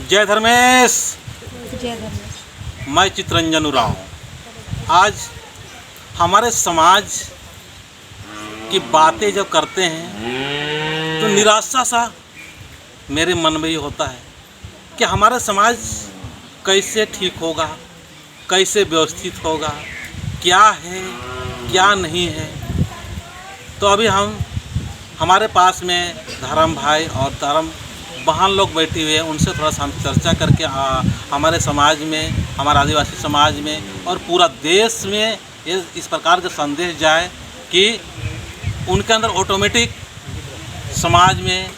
जय धर्मेश। जय धर्मेश। मैं चितरंजन उरांव। आज हमारे समाज की बातें जब करते हैं तो निराशा सा मेरे मन में ही होता है कि हमारा समाज कैसे ठीक होगा, कैसे व्यवस्थित होगा, क्या है क्या नहीं है। तो अभी हमारे पास में धर्म भाई और धर्म बहन लोग बैठे हुए हैं, उनसे थोड़ा सा हम चर्चा करके हमारे समाज में, हमारे आदिवासी समाज में और पूरा देश में इस प्रकार का संदेश जाए कि उनके अंदर ऑटोमेटिक समाज में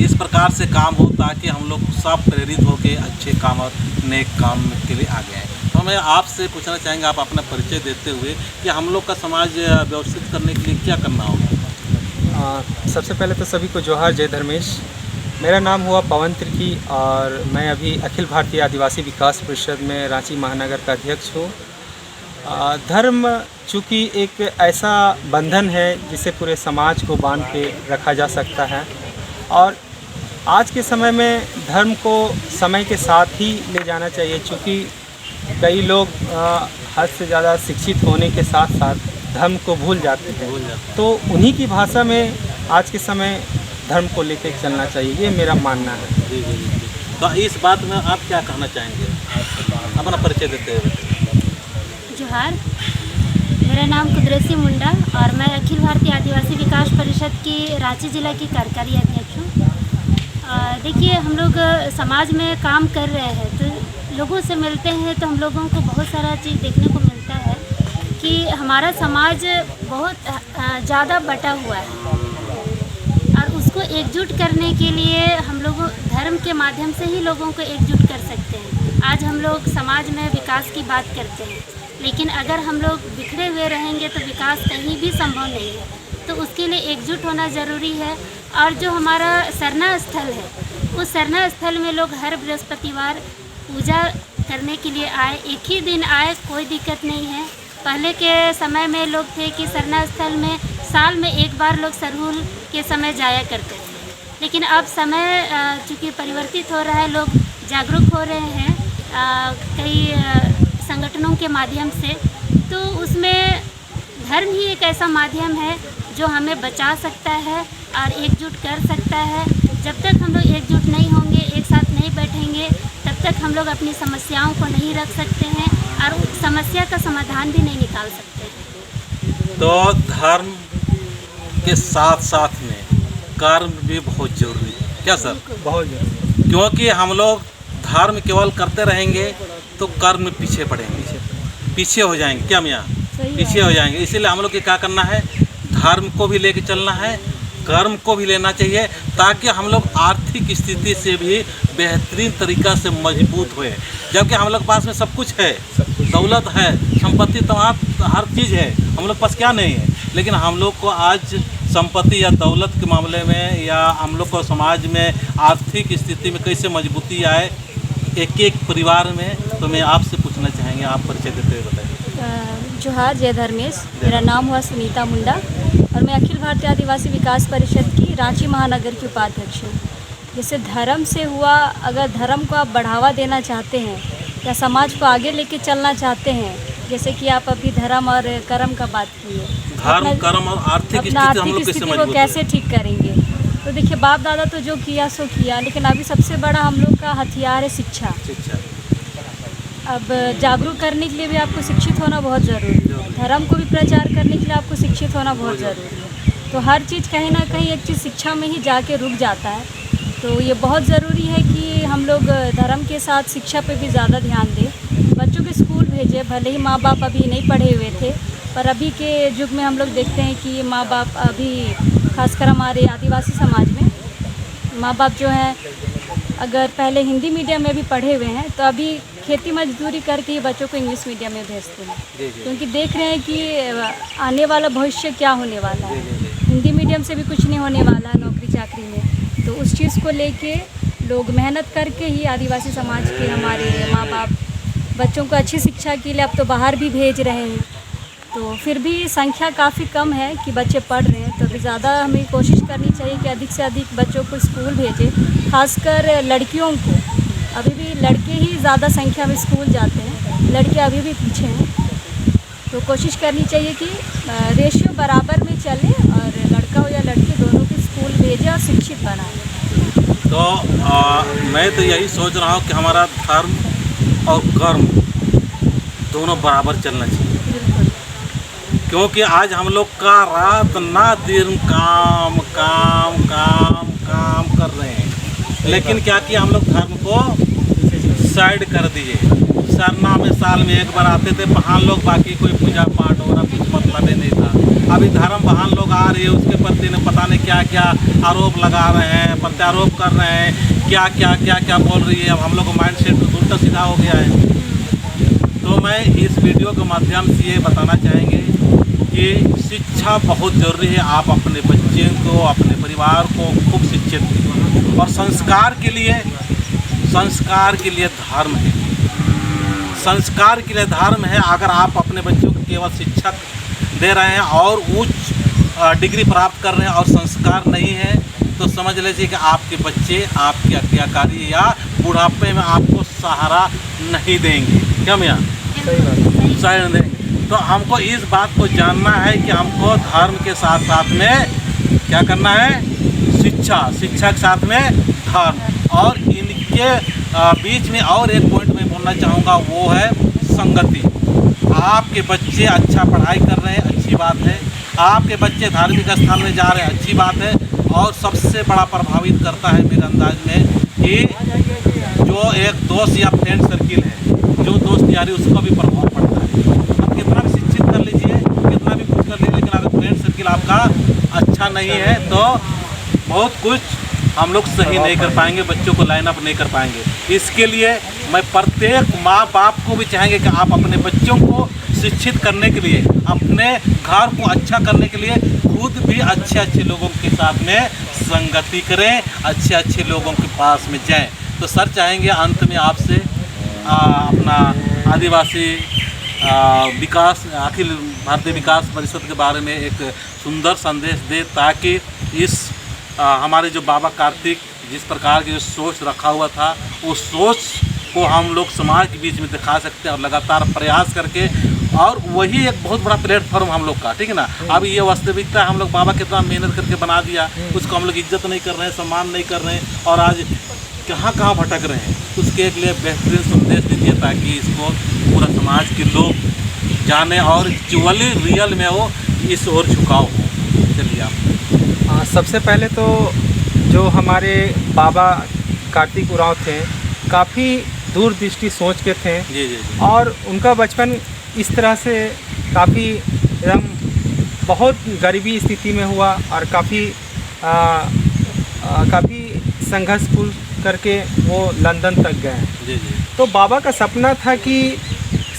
इस प्रकार से काम हो ताकि हम लोग सब प्रेरित होकर अच्छे काम और नेक काम के लिए आगे आए। तो मैं आपसे पूछना चाहेंगे, आप अपना परिचय देते हुए कि हम लोग का समाज व्यवस्थित करने के लिए क्या करना होगा। सबसे पहले तो सभी को जोहार। जय धर्मेश। मेरा नाम हुआ पवन त्रिकी और मैं अभी अखिल भारतीय आदिवासी विकास परिषद में रांची महानगर का अध्यक्ष हूँ। धर्म चूँकि एक ऐसा बंधन है जिसे पूरे समाज को बांध के रखा जा सकता है और आज के समय में धर्म को समय के साथ ही ले जाना चाहिए, चूँकि कई लोग हद से ज़्यादा शिक्षित होने के साथ साथ धर्म को भूल जाते हैं। तो उन्हीं की भाषा में आज के समय धर्म को लेकर चलना चाहिए, ये मेरा मानना है। जी। तो इस बात में आप क्या कहना चाहेंगे, अपना परिचय देते हुए। जोहार। मेरा नाम कुदरती मुंडा और मैं अखिल भारतीय आदिवासी विकास परिषद की रांची जिला की कार्यकारी अध्यक्ष हूँ। देखिए, हम लोग समाज में काम कर रहे हैं तो लोगों से मिलते हैं तो हम लोगों को बहुत सारा चीज़ देखने को मिलता है कि हमारा समाज बहुत ज़्यादा बटा हुआ है और उसको एकजुट करने के लिए हम लोग धर्म के माध्यम से ही लोगों को एकजुट कर सकते हैं। आज हम लोग समाज में विकास की बात करते हैं, लेकिन अगर हम लोग बिखरे हुए रहेंगे तो विकास कहीं भी संभव नहीं है। तो उसके लिए एकजुट होना ज़रूरी है। और जो हमारा सरना स्थल है, उस सरना स्थल में लोग हर बृहस्पतिवार पूजा करने के लिए आए, एक ही दिन आए, कोई दिक्कत नहीं है। पहले के समय में लोग थे कि सरना स्थल में साल में एक बार लोग सरहुल के समय जाया करते थे, लेकिन अब समय चूँकि परिवर्तित हो रहा है, लोग जागरूक हो रहे हैं कई संगठनों के माध्यम से। तो उसमें धर्म ही एक ऐसा माध्यम है जो हमें बचा सकता है और एकजुट कर सकता है। जब तक हम लोग एकजुट नहीं होंगे, एक साथ नहीं बैठेंगे, तब तक हम लोग अपनी समस्याओं को नहीं रख सकते हैं और उस समस्या का समाधान भी नहीं निकाल सकते। तो धर्म के साथ साथ में कर्म भी बहुत जरूरी है, क्या सर? बहुत जरूरी। क्योंकि हम लोग धर्म केवल करते रहेंगे तो कर्म में पीछे पड़ेंगे, पीछे हो जाएंगे। क्या मियाँ? पीछे हो जाएंगे। इसीलिए हम लोग को क्या करना है, धर्म को भी लेके चलना है, कर्म को भी लेना चाहिए ताकि हम लोग आर्थिक स्थिति से भी बेहतरीन तरीक़ा से मजबूत हुए। जबकि हम लोग के पास में सब कुछ है, दौलत है, संपत्ति तमाम हर चीज़ है, हम लोग पास क्या नहीं है। लेकिन हम लोग को आज संपत्ति या दौलत के मामले में या हम लोग को समाज में आर्थिक स्थिति में कैसे मजबूती आए एक एक परिवार में, तो मैं आपसे पूछना चाहेंगे, आप परिचय देते हुए बताइए। जोहार। जय धर्मेश। मेरा नाम हुआ सुनीता मुंडा और मैं अखिल भारतीय आदिवासी विकास परिषद की रांची महानगर की उपाध्यक्ष हूँ। जैसे धर्म से हुआ, अगर धर्म को आप बढ़ावा देना चाहते हैं या समाज को आगे लेके चलना चाहते हैं, जैसे कि आप अभी धर्म और कर्म का बात किए, धर्म, कर्म और आर्थिक स्थिति को कैसे ठीक करेंगे। तो देखिए, बाप दादा तो जो किया सो किया, लेकिन अभी सबसे बड़ा हम लोग का हथियार है शिक्षा। अब जागरूक करने के लिए भी आपको शिक्षित होना बहुत ज़रूरी है, धर्म को भी प्रचार करने के लिए आपको शिक्षित होना बहुत ज़रूरी है। तो हर चीज़ कहीं ना कहीं एक चीज़ शिक्षा में ही जाके रुक जाता है। तो ये बहुत ज़रूरी है कि हम लोग धर्म के साथ शिक्षा पे भी ज़्यादा ध्यान दें, बच्चों के स्कूल भेजें। भले ही माँ बाप अभी नहीं पढ़े हुए थे, पर अभी के युग में हम लोग देखते हैं कि माँ बाप अभी, खासकर हमारे आदिवासी समाज में, माँ बाप जो हैं अगर पहले हिंदी मीडियम में भी पढ़े हुए हैं तो अभी खेती मजदूरी करके ही बच्चों को इंग्लिश मीडियम में भेजते हैं, क्योंकि देख रहे हैं कि आने वाला भविष्य क्या होने वाला है। हिंदी मीडियम से भी कुछ नहीं होने वाला है नौकरी चाकरी में। तो उस चीज़ को लेके लोग मेहनत करके ही आदिवासी समाज के हमारे माँ बाप बच्चों को अच्छी शिक्षा के लिए अब तो बाहर भी भेज रहे हैं। तो फिर भी संख्या काफ़ी कम है कि बच्चे पढ़ रहे हैं। तो अभी ज़्यादा हमें कोशिश करनी चाहिए कि अधिक से अधिक बच्चों को स्कूल भेजें, खासकर लड़कियों को। अभी भी लड़के ही ज़्यादा संख्या में स्कूल जाते हैं, लड़के अभी भी पीछे हैं। तो कोशिश करनी चाहिए कि रेशियो बराबर में चले और लड़का हो या लड़की दोनों को स्कूल भेजें और शिक्षित बनाएं। तो मैं तो यही सोच रहा हूँ कि हमारा धर्म और कर्म दोनों बराबर चलना चाहिए, बिल्कुल। क्योंकि आज हम लोग का रात ना दिन काम काम काम काम कर रहे हैं, लेकिन क्या किया हम लोग धर्म को साइड कर दिए। सरना में साल में एक बार आते थे बहान लोग, बाकी कोई पूजा पाठ हो रहा कुछ मतलब ही नहीं था। अभी धर्म बहान लोग आ रही है, उसके प्रति ने पता नहीं क्या क्या आरोप लगा रहे हैं, प्रत्यारोप कर रहे हैं, क्या क्या क्या क्या बोल रही है। अब हम लोग का माइंड सेट उल्टा सीधा हो गया है। तो मैं इस वीडियो के माध्यम से ये बताना चाहेंगे कि शिक्षा बहुत ज़रूरी है। आप अपने बच्चे को, अपने परिवार को खूब शिक्षित कीजिए। और संस्कार के लिए धर्म है, संस्कार के लिए धर्म है। अगर आप अपने बच्चों को केवल शिक्षा दे रहे हैं और उच्च डिग्री प्राप्त कर रहे हैं और संस्कार नहीं है, तो समझ लीजिए कि आपके बच्चे आपकी आज्ञाकारी या बुढ़ापे में आपको सहारा नहीं देंगे। क्या भैया? सही नहीं देंगे। तो हमको इस बात को जानना है कि हमको धर्म के साथ साथ में क्या करना है, शिक्षा के साथ में धर्म। और इनके बीच में और एक पॉइंट मैं बोलना चाहूँगा, वो है संगति। आपके बच्चे अच्छा पढ़ाई कर रहे हैं, अच्छी बात है। आपके बच्चे धार्मिक स्थान में जा रहे हैं, अच्छी बात है। और सबसे बड़ा प्रभावित करता है मेरे अंदाज में कि जो एक दोस्त या फ्रेंड सर्किल है, जो दोस्त यारी, उसका भी प्रभाव पड़ता है। आप कितना भी शिक्षित कर लीजिए, कितना भी कुछ कर लीजिए, लेकिन अगर फ्रेंड सर्किल आपका अच्छा नहीं है तो बहुत कुछ हम लोग सही नहीं कर पाएंगे, बच्चों को लाइन अप नहीं कर पाएंगे। इसके लिए मैं प्रत्येक माँ बाप को भी चाहेंगे कि आप अपने बच्चों को शिक्षित करने के लिए, अपने घर को अच्छा करने के लिए खुद भी अच्छे लोगों के साथ में संगति करें, अच्छे लोगों के पास में जाएं। तो सर चाहेंगे अंत में आपसे अपना आदिवासी विकास, अखिल भारतीय विकास परिषद के बारे में एक सुंदर संदेश दे, ताकि इस हमारे जो बाबा कार्तिक जिस प्रकार की जो सोच रखा हुआ था, उस सोच को हम लोग समाज के बीच में दिखा सकते हैं और लगातार प्रयास करके। और वही एक बहुत बड़ा प्लेटफॉर्म हम लोग का, ठीक है ना। अब ये वास्तविकता हम लोग बाबा कितना मेहनत करके बना दिया, उसको हम लोग इज्जत नहीं कर रहे हैं, सम्मान नहीं कर रहे हैं, और आज कहाँ भटक रहे हैं। उसके लिए बेहतरीन संदेश दीजिए ताकि इसको पूरा समाज के लोग जाने और एक्चुअली रियल में वो इस ओर झुकाव हो। चलिए आप। सबसे पहले तो जो हमारे बाबा कार्तिक उरांव थे, काफ़ी दूरदृष्टि सोच के थे। जी। और उनका बचपन इस तरह से काफ़ी एकदम बहुत गरीबी स्थिति में हुआ और काफ़ी संघर्षपूर्ण करके वो लंदन तक गए। जी। तो बाबा का सपना था कि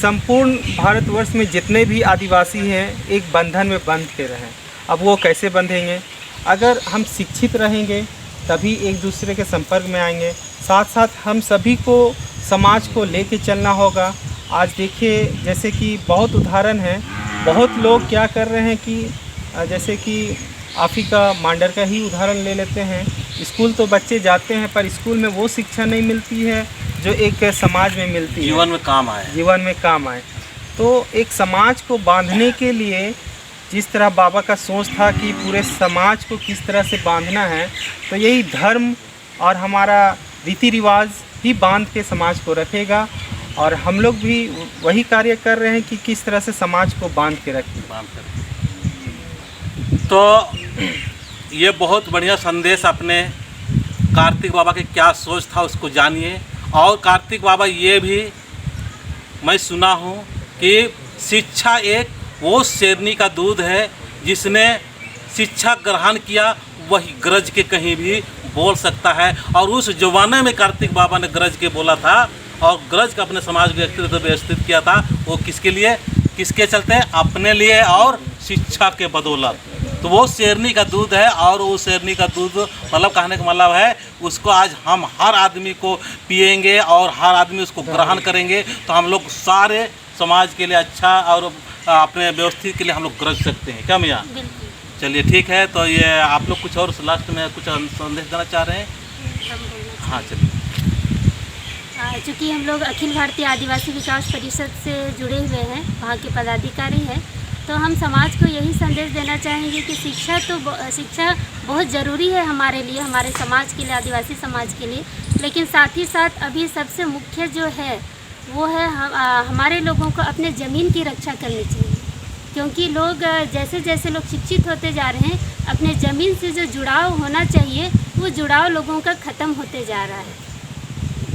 संपूर्ण भारतवर्ष में जितने भी आदिवासी हैं एक बंधन में बंध के रहें। अब वो कैसे बंधेंगे? अगर हम शिक्षित रहेंगे तभी एक दूसरे के संपर्क में आएंगे। साथ साथ हम सभी को समाज को लेके चलना होगा। आज देखिए जैसे कि बहुत उदाहरण है, बहुत लोग क्या कर रहे हैं कि जैसे कि अफ्रीका मांडर का ही उदाहरण ले लेते हैं। स्कूल तो बच्चे जाते हैं पर स्कूल में वो शिक्षा नहीं मिलती है जो एक समाज में मिलती है, जीवन में काम आए। तो एक समाज को बांधने के लिए जिस तरह बाबा का सोच था कि पूरे समाज को किस तरह से बांधना है, तो यही धर्म और हमारा रीति रिवाज ही बांध के समाज को रखेगा। और हम लोग भी वही कार्य कर रहे हैं कि किस तरह से समाज को बांध के रखें। तो ये बहुत बढ़िया संदेश अपने कार्तिक बाबा के क्या सोच था उसको जानिए। और कार्तिक बाबा ये भी मैं सुना हूँ कि शिक्षा एक वो शेरनी का दूध है, जिसने शिक्षा ग्रहण किया वही गरज के कहीं भी बोल सकता है। और उस जमाने में कार्तिक बाबा ने गरज के बोला था और गरज का अपने समाज को व्यक्तित्व व्यवस्थित किया था। वो किसके लिए, किसके चलते? अपने लिए और शिक्षा के बदौलत। तो वो शेरनी का दूध है। और वो शेरनी का दूध मतलब कहने का मतलब है उसको आज हम हर आदमी को पिएंगे और हर आदमी उसको ग्रहण करेंगे, तो हम लोग सारे समाज के लिए अच्छा और अपने व्यवस्थित के लिए हम लोग गरज सकते हैं। क्या मियाँ? चलिए ठीक है। तो ये आप लोग कुछ और लास्ट में कुछ संदेश देना चाह रहे हैं? हाँ चलिए। चूँकि हम लोग अखिल भारतीय आदिवासी विकास परिषद से जुड़े हुए हैं, वहाँ के पदाधिकारी हैं, तो हम समाज को यही संदेश देना चाहेंगे कि शिक्षा बहुत ज़रूरी है हमारे लिए, हमारे समाज के लिए, आदिवासी समाज के लिए। लेकिन साथ ही साथ अभी सबसे मुख्य जो है वो है हमारे लोगों को अपने ज़मीन की रक्षा करनी चाहिए, क्योंकि लोग जैसे जैसे लोग शिक्षित होते जा रहे हैं, अपने ज़मीन से जो जुड़ाव होना चाहिए वो जुड़ाव लोगों का ख़त्म होते जा रहा है,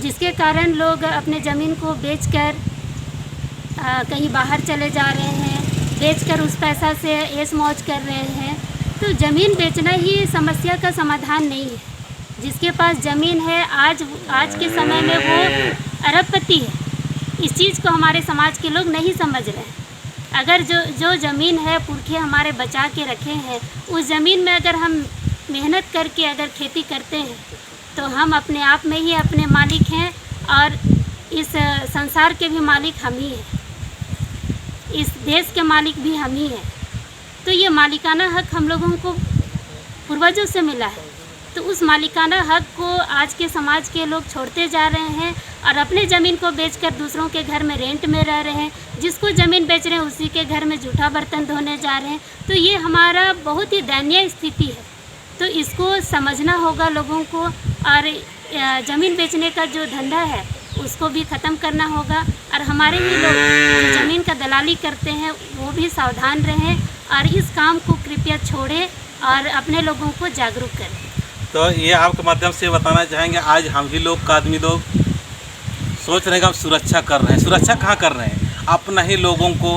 जिसके कारण लोग अपने ज़मीन को बेचकर कहीं बाहर चले जा रहे हैं, बेचकर उस पैसा से ऐश मौज कर रहे हैं। तो ज़मीन बेचना ही समस्या का समाधान नहीं है। जिसके पास ज़मीन है आज के समय में वो अरबपति है। इस चीज़ को हमारे समाज के लोग नहीं समझ रहे हैं। अगर जो ज़मीन है पुरखे हमारे बचा के रखे हैं, उस ज़मीन में अगर हम मेहनत करके अगर खेती करते हैं तो हम अपने आप में ही अपने मालिक हैं और इस संसार के भी मालिक हम ही हैं, इस देश के मालिक भी हम ही हैं। तो ये मालिकाना हक हम लोगों को पूर्वजों से मिला है, तो उस मालिकाना हक को आज के समाज के लोग छोड़ते जा रहे हैं और अपने ज़मीन को बेचकर दूसरों के घर में रेंट में रह रहे हैं। जिसको ज़मीन बेच रहे हैं उसी के घर में जूठा बर्तन धोने जा रहे हैं। तो ये हमारा बहुत ही दयनीय स्थिति है। तो इसको समझना होगा लोगों को, और ज़मीन बेचने का जो धंधा है उसको भी ख़त्म करना होगा। और हमारे ही लोग जो ज़मीन का दलाली करते हैं वो भी सावधान रहें और इस काम को कृपया छोड़ें और अपने लोगों को जागरूक करें। तो ये आपके माध्यम से बताना चाहेंगे, आज हम ही लोग का आदमी लोग सोच रहे हैं कि हम सुरक्षा कर रहे हैं। सुरक्षा कहाँ कर रहे हैं? अपना ही लोगों को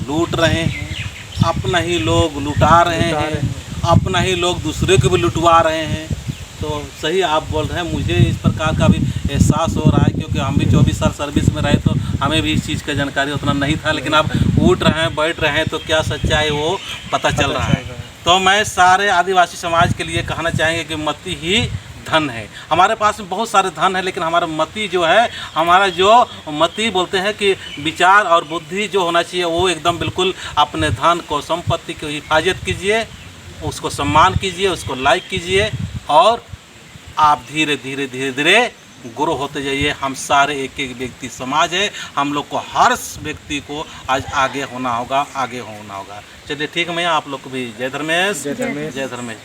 लूट रहे हैं, अपना ही लोग लुटा रहे हैं, अपना ही लोग दूसरे को भी लुटवा रहे हैं। तो सही आप बोल रहे हैं। मुझे इस प्रकार का भी एहसास हो रहा है, क्योंकि हम भी 24 साल सर्विस में रहे तो हमें भी इस चीज़ का जानकारी उतना नहीं था। लेकिन आप उठ रहे हैं, बैठ रहे हैं तो क्या सच्चाई वो पता चल रहा है। तो मैं सारे आदिवासी समाज के लिए कहना चाहेंगे कि मती ही धन है। हमारे पास में बहुत सारे धन है, लेकिन हमारा मति जो है, हमारा जो मति बोलते हैं कि विचार और बुद्धि जो होना चाहिए वो एकदम बिल्कुल अपने धन को, संपत्ति की हिफाजत कीजिए, उसको सम्मान कीजिए, उसको लाइक कीजिए और आप धीरे धीरे ग्रो होते जाइए। हम सारे एक एक व्यक्ति समाज है, हम लोग को हर व्यक्ति को आज आगे होना होगा, आगे होना होगा। चलिए ठीक है, मैं आप लोग को भी जय धर्मेश, जय धर्मेश, जय धर्मेश।